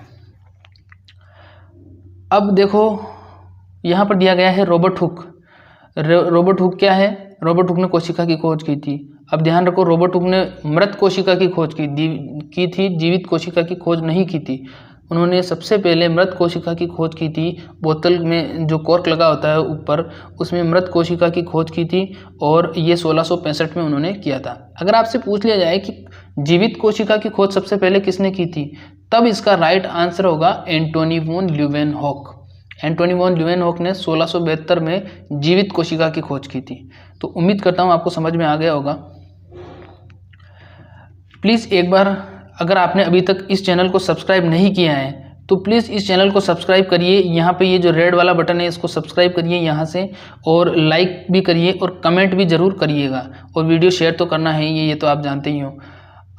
अब देखो यहाँ पर दिया गया है रॉबर्ट हुक। रॉबर्ट हुक क्या है? रॉबर्ट हुक ने कोशिका की खोज की थी। अब ध्यान रखो रॉबर्ट हुक ने मृत कोशिका की खोज की थी, जीवित कोशिका की खोज नहीं की थी। उन्होंने सबसे पहले मृत कोशिका की खोज की थी। बोतल में जो कॉर्क लगा होता है ऊपर, उसमें मृत कोशिका की खोज की थी और ये 1665 में उन्होंने किया था। अगर आपसे पूछ लिया जाए कि जीवित कोशिका की खोज सबसे पहले किसने की थी, तब इसका राइट आंसर होगा Antony von Leeuwenhoek. Antony von Leeuwenhoek ने 1672 में जीवित कोशिका की खोज की थी। तो उम्मीद करता हूँ आपको समझ में आ गया होगा। प्लीज़ एक बार अगर आपने अभी तक इस चैनल को सब्सक्राइब नहीं किया है तो प्लीज़ इस चैनल को सब्सक्राइब करिए। यहाँ पे ये जो रेड वाला बटन है इसको सब्सक्राइब करिए यहाँ से, और लाइक भी करिए और कमेंट भी ज़रूर करिएगा, और वीडियो शेयर तो करना है ये तो आप जानते ही हो।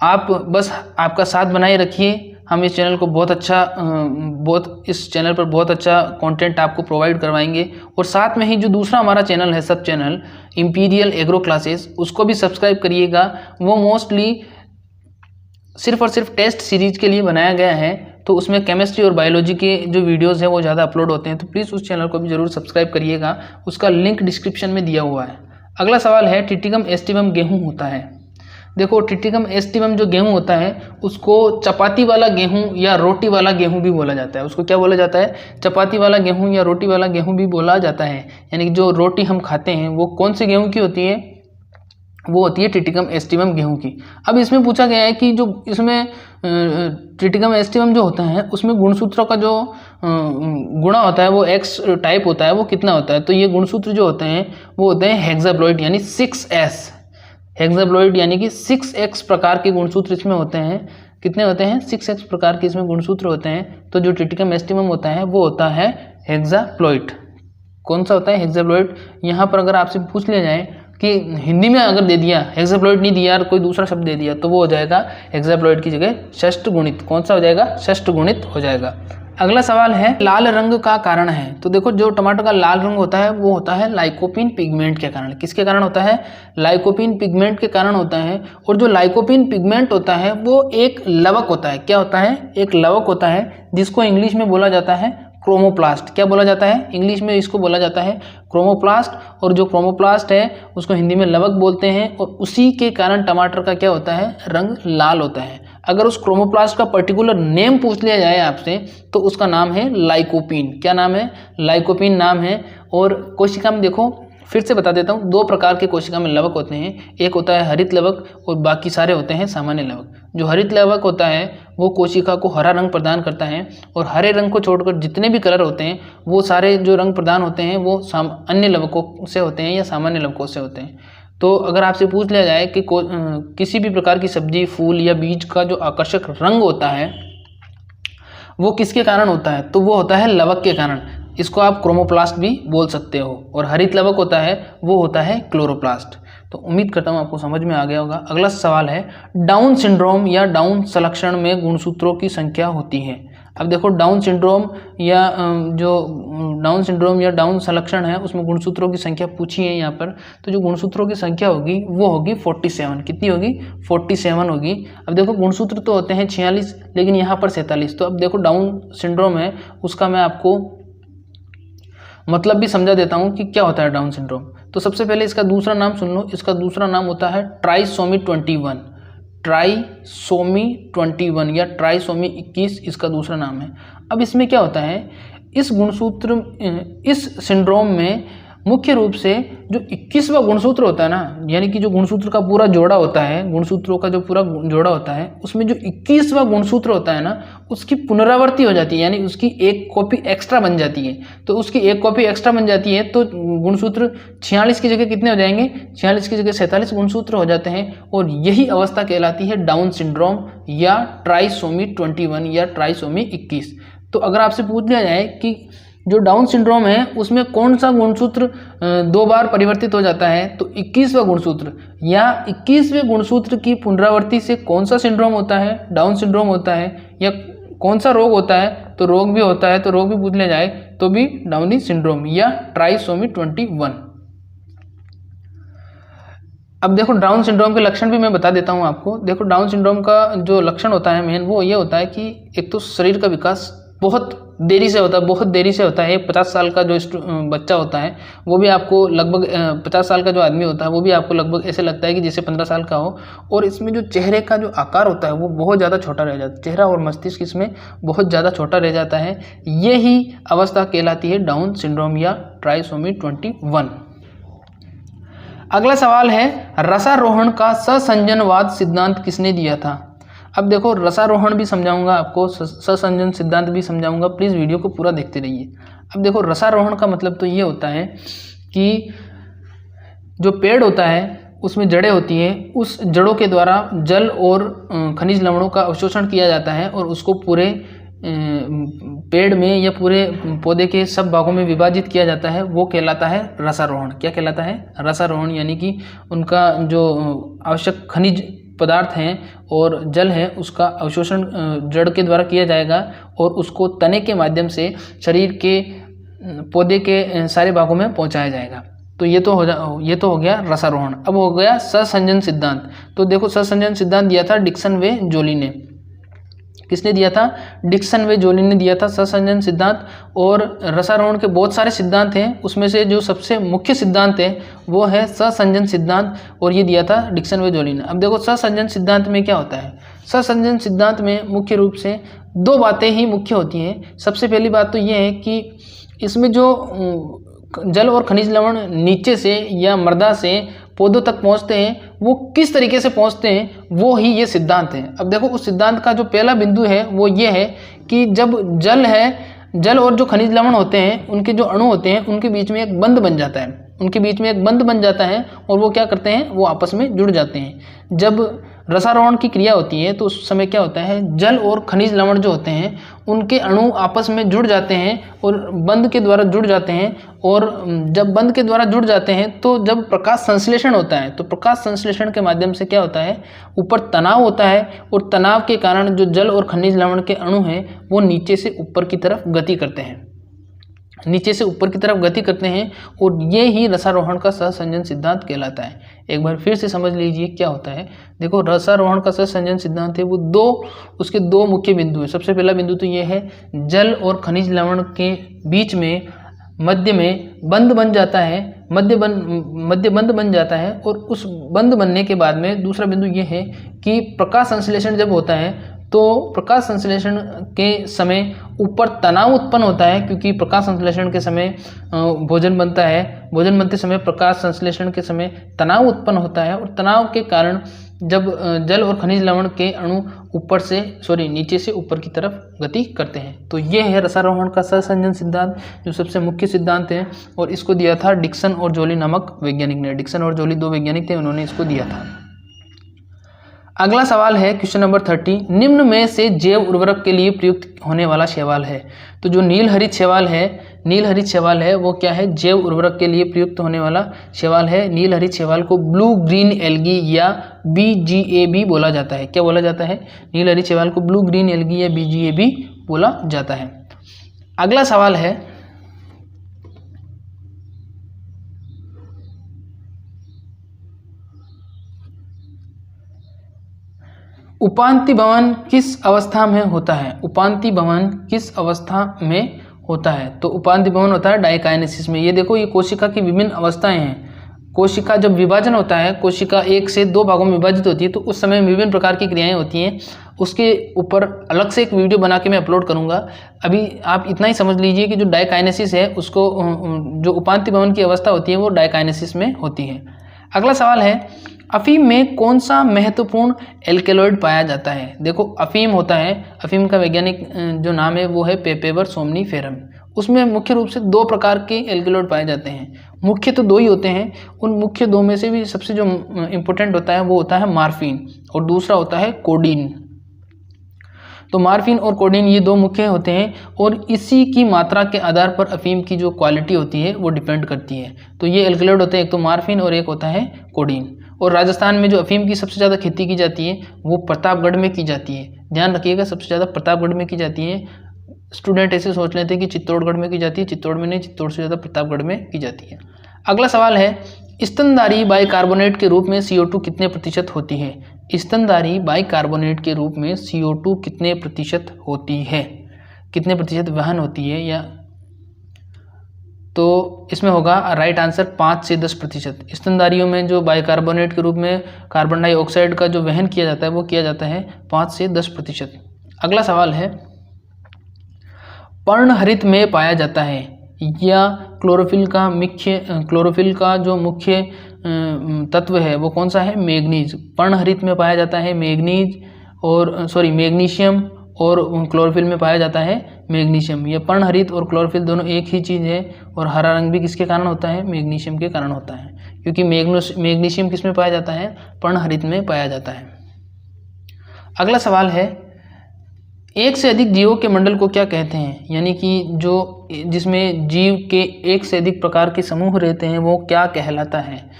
आप बस आपका साथ बनाए रखिए। हम इस चैनल को इस चैनल पर बहुत अच्छा कंटेंट आपको प्रोवाइड करवाएंगे। और साथ में ही जो दूसरा हमारा चैनल है सब चैनल इंपीरियल एग्रो क्लासेस, उसको भी सब्सक्राइब करिएगा। वो मोस्टली सिर्फ और सिर्फ टेस्ट सीरीज के लिए बनाया गया है, तो उसमें केमिस्ट्री और बायोलॉजी के जो वीडियोस हैं वो ज़्यादा अपलोड होते हैं। तो प्लीज़ उस चैनल को भी ज़रूर सब्सक्राइब करिएगा, उसका लिंक डिस्क्रिप्शन में दिया हुआ है। अगला सवाल है टिटिकम एस्टिवम गेहूँ होता है। देखो टिटिकम एस्टिवम जो गेहूँ होता है उसको चपाती वाला गेहूँ या रोटी वाला गेहूँ भी बोला जाता है। उसको क्या बोला जाता है? चपाती वाला गेहूँ या रोटी वाला गेहूँ भी बोला जाता है। यानी कि जो रोटी हम खाते हैं वो कौन से गेहूँ की होती है? वो होती है टिटिकम एस्टिवम गेहूं की। अब इसमें पूछा गया है कि जो इसमें टिटिकम एस्टिवम जो होता है उसमें गुणसूत्रों का जो गुणा होता है वो एक्स टाइप होता है, वो कितना होता है? तो ये गुणसूत्र जो होते हैं वो होते हैं हेक्साप्लॉइड यानी 6s। हेक्साप्लॉइड यानी कि 6x प्रकार के गुणसूत्र इसमें होते हैं। कितने होते हैं? 6x प्रकार के इसमें गुणसूत्र होते हैं। तो जो टिटिकम एस्टिवम होता है वो होता है हेक्साप्लॉइड। कौन सा होता है? हेक्साप्लॉइड। यहाँ पर अगर आपसे पूछ लिया जाए कि हिंदी में अगर दे दिया, हेक्साप्लॉइड नहीं दिया और कोई दूसरा शब्द दे दिया, तो वो हो जाएगा हेक्साप्लॉइड की जगह षष्ठ गुणित। कौन सा हो जाएगा? षष्ठ गुणित हो जाएगा। अगला सवाल है लाल रंग का कारण है। तो देखो जो टमाटर का लाल रंग होता है वो होता है लाइकोपीन पिगमेंट के कारण। किसके कारण होता है? लाइकोपीन पिगमेंट के कारण होता है। और जो लाइकोपीन पिगमेंट होता है वो एक लवक होता है। क्या होता है? एक लवक होता है, जिसको इंग्लिश में बोला जाता है क्रोमोप्लास्ट। क्या बोला जाता है? इंग्लिश में इसको बोला जाता है क्रोमोप्लास्ट। और जो क्रोमोप्लास्ट है उसको हिंदी में लवक बोलते हैं, और उसी के कारण टमाटर का क्या होता है? रंग लाल होता है। अगर उस क्रोमोप्लास्ट का पर्टिकुलर नेम पूछ लिया जाए आपसे तो उसका नाम है लाइकोपीन। क्या नाम है? लाइकोपीन नाम है। और कोशिका में देखो फिर से बता देता हूँ, दो प्रकार के कोशिका में लवक होते हैं। एक होता है हरित लवक और बाकी सारे होते हैं सामान्य लवक। जो हरित लवक होता है वो कोशिका को हरा रंग प्रदान करता है, और हरे रंग को छोड़कर जितने भी कलर होते हैं वो सारे जो रंग प्रदान होते हैं वो अन्य लवकों से होते हैं या सामान्य लवकों से होते हैं। तो अगर आपसे पूछ लिया जाए कि किसी भी प्रकार की सब्जी, फूल या बीज का जो आकर्षक रंग होता है वो किसके कारण होता है? तो वो होता है लवक के कारण। इसको आप क्रोमोप्लास्ट भी बोल सकते हो। और हरित लवक होता है वो होता है क्लोरोप्लास्ट। तो उम्मीद करता हूँ आपको समझ में आ गया होगा। अगला सवाल है डाउन सिंड्रोम या डाउन संलक्षण में गुणसूत्रों की संख्या होती है। अब देखो डाउन सिंड्रोम या डाउन संलक्षण है उसमें गुणसूत्रों की संख्या पूछी है यहाँ पर। तो जो गुणसूत्रों की संख्या होगी वो होगी 47। कितनी होगी? 47 होगी। अब देखो गुणसूत्र तो होते हैं 46 लेकिन यहाँ पर 47। तो अब देखो डाउन सिंड्रोम है उसका मैं आपको मतलब भी समझा देता हूँ कि क्या होता है डाउन सिंड्रोम। तो सबसे पहले इसका दूसरा नाम सुन लो। इसका दूसरा नाम होता है ट्राइसोमी 21। ट्राइसोमी 21 या ट्राइसोमी 21 इसका दूसरा नाम है। अब इसमें क्या होता है, इस सिंड्रोम में मुख्य रूप से जो 21वां गुणसूत्र होता है ना, यानी कि जो गुणसूत्र का पूरा जोड़ा होता है, गुणसूत्रों का जो पूरा जोड़ा होता है उसमें जो 21वां गुणसूत्र होता है ना उसकी पुनरावृत्ति हो जाती है, यानी उसकी एक कॉपी एक्स्ट्रा बन जाती है। तो उसकी एक कॉपी एक्स्ट्रा बन जाती है तो गुणसूत्र 46 की जगह कितने हो जाएंगे? 46 की जगह 47 गुणसूत्र हो जाते हैं और यही अवस्था कहलाती है डाउन सिंड्रोम या ट्राइसोमी 21 या ट्राइसोमी 21। तो अगर आपसे पूछ लिया जाए कि जो डाउन सिंड्रोम है उसमें कौन सा गुणसूत्र 2 बार परिवर्तित हो जाता है, तो 21वां गुणसूत्र या 21वें गुणसूत्र की पुनरावृत्ति से कौन सा सिंड्रोम होता है? डाउन सिंड्रोम होता है। या कौन सा रोग होता है? तो रोग भी होता है, तो रोग भी पूछ लिया जाए तो भी डाउनी सिंड्रोम या ट्राइसोमी 21। अब देखो डाउन सिंड्रोम के लक्षण भी मैं बता देता हूँ आपको। देखो डाउन सिंड्रोम का जो लक्षण होता है मेन वो ये होता है कि एक तो शरीर का विकास बहुत देरी से होता है। 50 साल का जो बच्चा होता है वो भी आपको लगभग 50 साल का जो आदमी होता है वो भी आपको लगभग ऐसे लगता है कि जैसे 15 साल का हो। और इसमें जो चेहरे का जो आकार होता है वो बहुत ज़्यादा छोटा रह जाता है। चेहरा और मस्तिष्क इसमें बहुत ज़्यादा छोटा रह जाता है। यही अवस्था कहलाती है डाउन सिंड्रोम या ट्राइसोमी 21। अगला सवाल है, रसारोहण का ससंजनवाद सिद्धांत किसने दिया था? अब देखो रसारोहण भी समझाऊंगा आपको, ससंजन सिद्धांत भी समझाऊंगा, प्लीज़ वीडियो को पूरा देखते रहिए। अब देखो रसारोहण का मतलब तो ये होता है कि जो पेड़ होता है उसमें जड़ें होती हैं, उस जड़ों के द्वारा जल और खनिज लवणों का अवशोषण किया जाता है और उसको पूरे पेड़ में या पूरे पौधे के सब भागों में विभाजित किया जाता है, वो कहलाता है रसारोहण। क्या कहलाता है? रसारोहण। यानी कि उनका जो आवश्यक खनिज पदार्थ हैं और जल है उसका अवशोषण जड़ के द्वारा किया जाएगा और उसको तने के माध्यम से शरीर के पौधे के सारे भागों में पहुंचाया जाएगा। तो ये तो हो गया रसारोहण। अब हो गया ससंजन सिद्धांत। तो देखो ससंजन सिद्धांत दिया था डिक्सन व जोली ने। किसने दिया था? डिक्सन व जोली ने दिया था ससंजन सिद्धांत। और रसारोहण के बहुत सारे सिद्धांत हैं, उसमें से जो सबसे मुख्य सिद्धांत है वो है ससंजन सिद्धांत और ये दिया था डिक्सन व जोली ने। अब देखो ससंजन सिद्धांत में क्या होता है? ससंजन सिद्धांत में मुख्य रूप से 2 बातें ही मुख्य होती हैं। सबसे पहली बात तो ये है कि इसमें जो जल और खनिज लवण नीचे से या मृदा से पौधों तक पहुंचते हैं वो किस तरीके से पहुंचते हैं वो ही ये सिद्धांत है। अब देखो उस सिद्धांत का जो पहला बिंदु है वो ये है कि जब जल और जो खनिज लवण होते हैं उनके जो अणु होते हैं उनके बीच में एक बंध बन जाता है और वो क्या करते हैं? वो आपस में जुड़ जाते हैं। जब रसारोहण की क्रिया होती है तो उस समय क्या होता है, जल और खनिज लवण जो होते हैं उनके अणु आपस में जुड़ जाते हैं और बंध के द्वारा जुड़ जाते हैं। और जब बंध के द्वारा जुड़ जाते हैं तो जब प्रकाश संश्लेषण होता है तो प्रकाश संश्लेषण के माध्यम से क्या होता है, ऊपर तनाव होता है और तनाव के कारण जो जल और खनिज लवण के अणु हैं वो नीचे से ऊपर की तरफ गति करते हैं और ये ही रसारोहण का सहसंजन सिद्धांत कहलाता है। एक बार फिर से समझ लीजिए क्या होता है। देखो रसारोहण का सहसंजन सिद्धांत है वो उसके 2 मुख्य बिंदु है। सबसे पहला बिंदु तो ये है, जल और खनिज लवण के बीच में मध्य में बंध बन जाता है, मध्य बंध बन जाता है। और उस बंध बनने के बाद में दूसरा बिंदु ये है कि प्रकाश संश्लेषण जब होता है तो प्रकाश संश्लेषण के समय ऊपर तनाव उत्पन्न होता है, क्योंकि प्रकाश संश्लेषण के समय भोजन बनता है। भोजन बनते समय प्रकाश संश्लेषण के समय तनाव उत्पन्न होता है और तनाव के कारण जब जल और खनिज लवण के अणु नीचे से ऊपर की तरफ गति करते हैं। तो ये है रसारोहण का सहसंजन सिद्धांत जो सबसे मुख्य सिद्धांत है और इसको दिया था डिक्सन और जोली नामक वैज्ञानिक ने। डिक्सन और जोली 2 वैज्ञानिक थे, उन्होंने इसको दिया था। अगला सवाल है क्वेश्चन नंबर 30, निम्न में से जैव उर्वरक के लिए प्रयुक्त होने वाला शैवाल है। तो जो नील हरित शैवाल है वो क्या है, जैव उर्वरक के लिए प्रयुक्त होने वाला शैवाल है। नील हरित शैवाल को ब्लू ग्रीन एल्गी या BGAB बोला जाता है। क्या बोला जाता है, नील हरित शैवाल को ब्लू ग्रीन एल्गी या BGAB बोला जाता है। अगला सवाल है उपांति भवन किस अवस्था में होता है। उपांति भवन किस अवस्था में होता है, तो उपांति भवन होता है डाइकाइनेसिस में। ये देखो, ये कोशिका की विभिन्न अवस्थाएं हैं। कोशिका जब विभाजन होता है, कोशिका 1 से 2 भागों में विभाजित होती है, तो उस समय विभिन्न प्रकार की क्रियाएं होती हैं। उसके ऊपर अलग से एक वीडियो बना के मैं अपलोड करूंगा। अभी आप इतना ही समझ लीजिए कि जो डाइकाइनेसिस है उसको, जो उपांति भवन की अवस्था होती है वो डाइकाइनेसिस में होती है। अगला सवाल है, अफीम में कौन सा महत्वपूर्ण एल्केलॉइड पाया जाता है। देखो, अफीम होता है, अफीम का वैज्ञानिक जो नाम है वो है पेपेवर सोमनीफेरम। उसमें मुख्य रूप से 2 प्रकार के एल्केलॉइड पाए जाते हैं। मुख्य तो 2 ही होते हैं, उन मुख्य 2 में से भी सबसे जो इम्पोर्टेंट होता है वो होता है मार्फिन और दूसरा होता है कोडीन। तो मार्फिन और कोडीन ये 2 मुख्य होते हैं और इसी की मात्रा के आधार पर अफीम की जो क्वालिटी होती है वो डिपेंड करती है। तो ये एल्केलॉइड होते हैं, एक तो मार्फिन और एक होता है कोडीन। और राजस्थान में जो अफीम की सबसे ज़्यादा खेती की जाती है वो प्रतापगढ़ में की जाती है। ध्यान रखिएगा, सबसे ज़्यादा प्रतापगढ़ में की जाती है। स्टूडेंट ऐसे सोच लेते हैं कि चित्तौड़गढ़ में की जाती है, चित्तौड़ में नहीं, चित्तौड़ से ज़्यादा प्रतापगढ़ में की जाती है। अगला सवाल है, स्तनधारी बाइकार्बोनेट के रूप में CO2 कितने प्रतिशत होती है। स्तनधारी बाइकार्बोनेट के रूप में CO2 कितने प्रतिशत होती है, कितने प्रतिशत वहन होती है, या तो इसमें होगा राइट आंसर 5 से 10%। स्तनधारियों में जो बाइकार्बोनेट के रूप में कार्बन डाइऑक्साइड का जो वहन किया जाता है वो किया जाता है 5 से 10%। अगला सवाल है, पर्णहरित में पाया जाता है या क्लोरोफिल का जो मुख्य तत्व है वो कौन सा है, मैग्नीज। पर्णहरित में पाया जाता है मैग्नीशियम और क्लोरोफिल में पाया जाता है मैग्नीशियम। ये पर्णहरित और क्लोरोफिल दोनों एक ही चीज़ है और हरा रंग भी किसके कारण होता है, मैग्नीशियम के कारण होता है, क्योंकि मैग्नीशियम किस में पाया जाता है, पर्णहरित में पाया जाता है। अगला सवाल है, एक से अधिक जीवों के मंडल को क्या कहते हैं, यानी कि जो जिसमें जीव के एक से अधिक प्रकार के समूह रहते हैं वो क्या कहलाता है,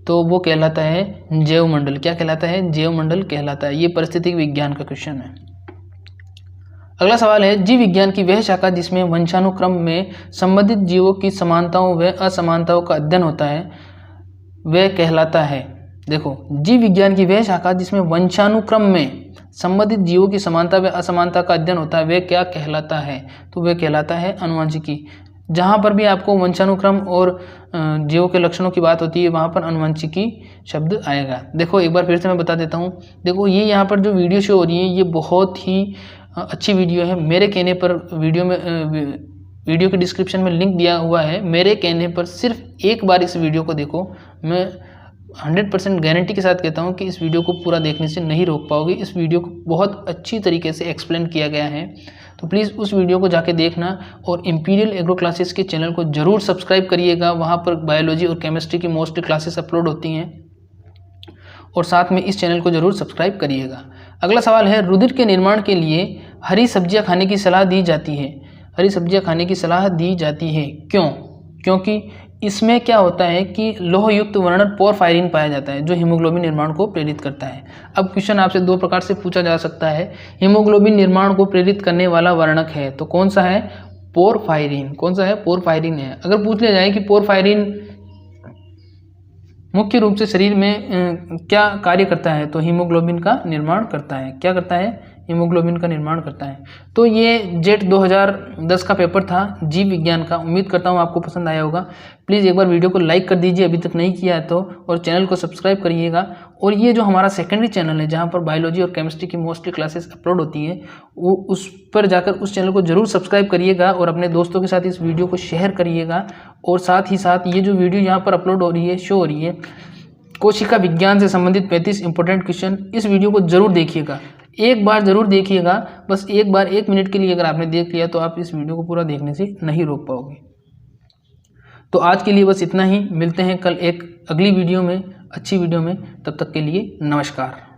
तो वो कहलाता है जैव मंडल। क्या कहलाता है, जैव मंडल कहलाता है। ये परिस्थितिक विज्ञान का क्वेश्चन है। अगला सवाल है, जीव विज्ञान की वह शाखा जिसमें वंशानुक्रम में संबंधित जीवों की समानताओं व असमानताओं का अध्ययन होता है वह कहलाता है। देखो, जीव विज्ञान की वह शाखा जिसमें वंशानुक्रम में संबंधित जीवों की समानता व असमानता का अध्ययन होता है वह क्या कहलाता है, तो वह कहलाता है अनुवांशिकी। जहाँ पर भी आपको वंशानुक्रम और जीवों के लक्षणों की बात होती है वहाँ पर अनुवांशिकी शब्द आएगा। देखो, एक बार फिर से मैं बता देता हूँ। देखो, ये यहाँ पर जो वीडियो शो हो रही है ये बहुत ही अच्छी वीडियो है। मेरे कहने पर वीडियो के डिस्क्रिप्शन में लिंक दिया हुआ है। मेरे कहने पर सिर्फ एक बार इस वीडियो को देखो। मैं 100% गारंटी के साथ कहता हूँ कि इस वीडियो को पूरा देखने से नहीं रोक पाओगे। इस वीडियो को बहुत अच्छी तरीके से एक्सप्लेन किया गया है, तो प्लीज़ उस वीडियो को जाके देखना। और इंपीरियल एग्रो क्लासेस के चैनल को ज़रूर सब्सक्राइब करिएगा। वहाँ पर बायोलॉजी और केमिस्ट्री की मोस्टली क्लासेस अपलोड होती हैं, और साथ में इस चैनल को जरूर सब्सक्राइब करिएगा। अगला सवाल है, रुधिर के निर्माण के लिए हरी सब्जियां खाने की सलाह दी जाती है। हरी सब्जियां खाने की सलाह दी जाती है, क्यों? क्योंकि इसमें क्या होता है कि लोहयुक्त वर्णन पोरफायरिन पाया जाता है जो हीमोग्लोबिन निर्माण को प्रेरित करता है। अब क्वेश्चन आपसे 2 प्रकार से पूछा जा सकता है, हीमोग्लोबिन निर्माण को प्रेरित करने वाला वर्णक है तो कौन सा है, पोरफायरिन। कौन सा है, पोरफायरिन है। अगर पूछ लिया जाए कि पोरफायरिन मुख्य रूप से शरीर में क्या कार्य करता है, तो हीमोग्लोबिन का निर्माण करता है। क्या करता है, हीमोग्लोबिन का निर्माण करता है। तो ये जेट 2010 का पेपर था जीव विज्ञान का। उम्मीद करता हूँ आपको पसंद आया होगा। प्लीज़ एक बार वीडियो को लाइक कर दीजिए अभी तक नहीं किया है तो, और चैनल को सब्सक्राइब करिएगा। और ये जो हमारा सेकेंडरी चैनल है जहाँ पर बायोलॉजी और केमिस्ट्री की मोस्टली क्लासेस अपलोड होती हैं, वो उस पर जाकर उस चैनल को जरूर सब्सक्राइब करिएगा और अपने दोस्तों के साथ इस वीडियो को शेयर करिएगा। और साथ ही साथ ये जो वीडियो यहाँ पर अपलोड हो रही है, शो हो रही है, कोशिका विज्ञान से संबंधित 35 इंपॉर्टेंट क्वेश्चन, इस वीडियो को जरूर देखिएगा। एक बार जरूर देखिएगा, बस एक बार 1 मिनट के लिए अगर आपने देख लिया तो आप इस वीडियो को पूरा देखने से नहीं रोक पाओगे। तो आज के लिए बस इतना ही। मिलते हैं कल एक अगली वीडियो में, अच्छी वीडियो में। तब तक के लिए नमस्कार।